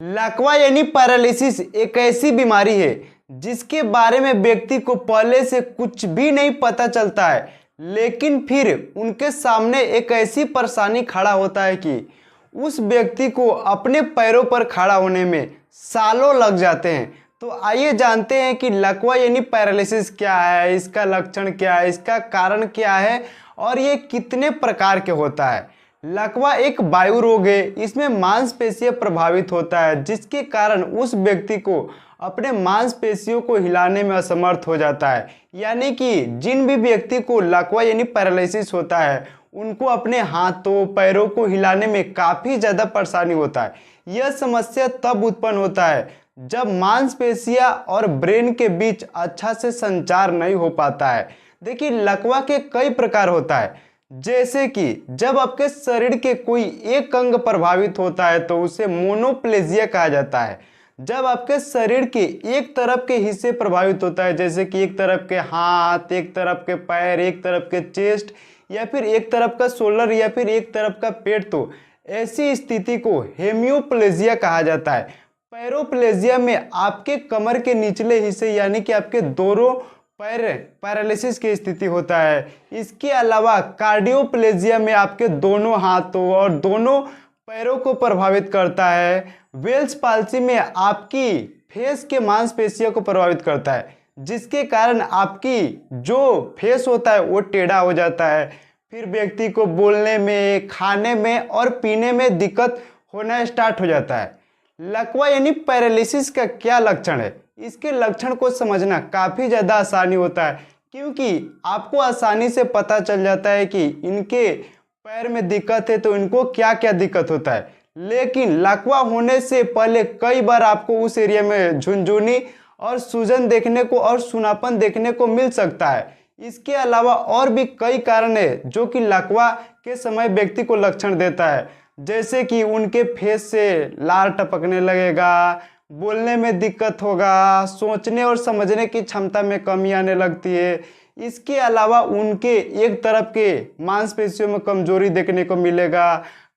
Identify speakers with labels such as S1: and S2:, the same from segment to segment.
S1: लकवा यानी पैरालिसिस एक ऐसी बीमारी है जिसके बारे में व्यक्ति को पहले से कुछ भी नहीं पता चलता है, लेकिन फिर उनके सामने एक ऐसी परेशानी खड़ा होता है कि उस व्यक्ति को अपने पैरों पर खड़ा होने में सालों लग जाते हैं। तो आइए जानते हैं कि लकवा यानी पैरालिसिस क्या है, इसका लक्षण क्या है, इसका कारण क्या है और ये कितने प्रकार के होता है। लकवा एक वायु रोग है। इसमें मांसपेशियां प्रभावित होता है, जिसके कारण उस व्यक्ति को अपने मांसपेशियों को हिलाने में असमर्थ हो जाता है। यानी कि जिन भी व्यक्ति को लकवा यानी पैरालिसिस होता है उनको अपने हाथों पैरों को हिलाने में काफ़ी ज़्यादा परेशानी होता है। यह समस्या तब उत्पन्न होता है जब मांसपेशियां और ब्रेन के बीच अच्छा से संचार नहीं हो पाता है। देखिए, लकवा के कई प्रकार होता है, जैसे कि जब आपके शरीर के कोई एक अंग प्रभावित होता है तो उसे मोनोप्लेजिया कहा जाता है। जब आपके शरीर के एक तरफ के हिस्से प्रभावित होता है, जैसे कि एक तरफ के हाथ, एक तरफ के पैर, एक तरफ के चेस्ट या फिर एक तरफ का शोल्डर या फिर एक तरफ का पेट, तो ऐसी स्थिति को हेमियोप्लेजिया कहा जाता है। पैरोप्लेजिया में आपके कमर के निचले हिस्से यानी कि आपके दोनों पैर पैरालिसिस की स्थिति होता है। इसके अलावा कार्डियोप्लेजिया में आपके दोनों हाथों और दोनों पैरों को प्रभावित करता है। वेल्स पाल्सी में आपकी फेस के मांसपेशियों को प्रभावित करता है, जिसके कारण आपकी जो फेस होता है वो टेढ़ा हो जाता है। फिर व्यक्ति को बोलने में, खाने में और पीने में दिक्कत होना स्टार्ट हो जाता है। लकवा यानी पैरालिसिस का क्या लक्षण है, इसके लक्षण को समझना काफ़ी ज़्यादा आसानी होता है, क्योंकि आपको आसानी से पता चल जाता है कि इनके पैर में दिक्कत है तो इनको क्या क्या दिक्कत होता है। लेकिन लकवा होने से पहले कई बार आपको उस एरिया में झुनझुनी और सूजन देखने को और सुनापन देखने को मिल सकता है। इसके अलावा और भी कई कारण है जो कि लकवा के समय व्यक्ति को लक्षण देता है, जैसे कि उनके फेस से लार टपकने लगेगा, बोलने में दिक्कत होगा, सोचने और समझने की क्षमता में कमी आने लगती है। इसके अलावा उनके एक तरफ के मांसपेशियों में कमजोरी देखने को मिलेगा।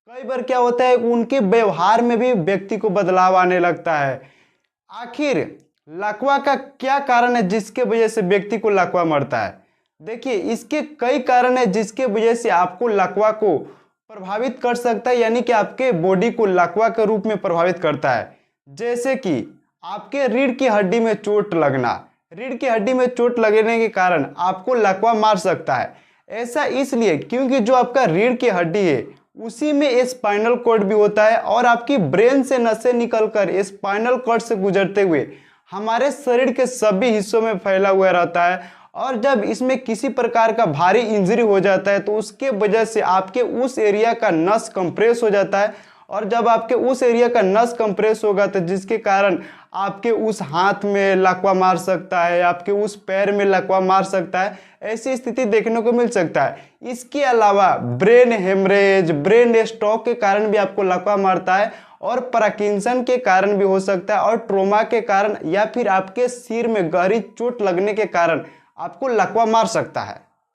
S1: कई बार क्या होता है, उनके व्यवहार में भी व्यक्ति को बदलाव आने लगता है। आखिर लकवा का क्या कारण है जिसके वजह से व्यक्ति को लकवा मरता है? देखिए, इसके कई कारण है जिसके वजह से आपको लकवा को प्रभावित कर सकता है, यानी कि आपके बॉडी को लकवा के रूप में प्रभावित करता है। जैसे कि आपके रीढ़ की हड्डी में चोट लगना। रीढ़ की हड्डी में चोट लगने के कारण आपको लकवा मार सकता है। ऐसा इसलिए क्योंकि जो आपका रीढ़ की हड्डी है उसी में स्पाइनल कॉर्ड भी होता है और आपकी ब्रेन से नसें निकलकर स्पाइनल कॉर्ड से गुजरते हुए हमारे शरीर के सभी हिस्सों में फैला हुआ रहता है। और जब इसमें किसी प्रकार का भारी इंजरी हो जाता है तो उसके वजह से आपके उस एरिया का नस कंप्रेस हो जाता है, और जब आपके उस एरिया का नस कंप्रेस होगा तो जिसके कारण आपके उस हाथ में लकवा मार सकता है, आपके उस पैर में लकवा मार सकता है। ऐसी स्थिति देखने को मिल सकता है। इसके अलावा ब्रेन हेमरेज, ब्रेन स्ट्रोक के कारण भी आपको लकवा मारता है, और पार्किंसन के कारण भी हो सकता है, और ट्रोमा के कारण या फिर आपके सिर में गहरी चोट लगने के कारण आपको लकवा मार सकता है।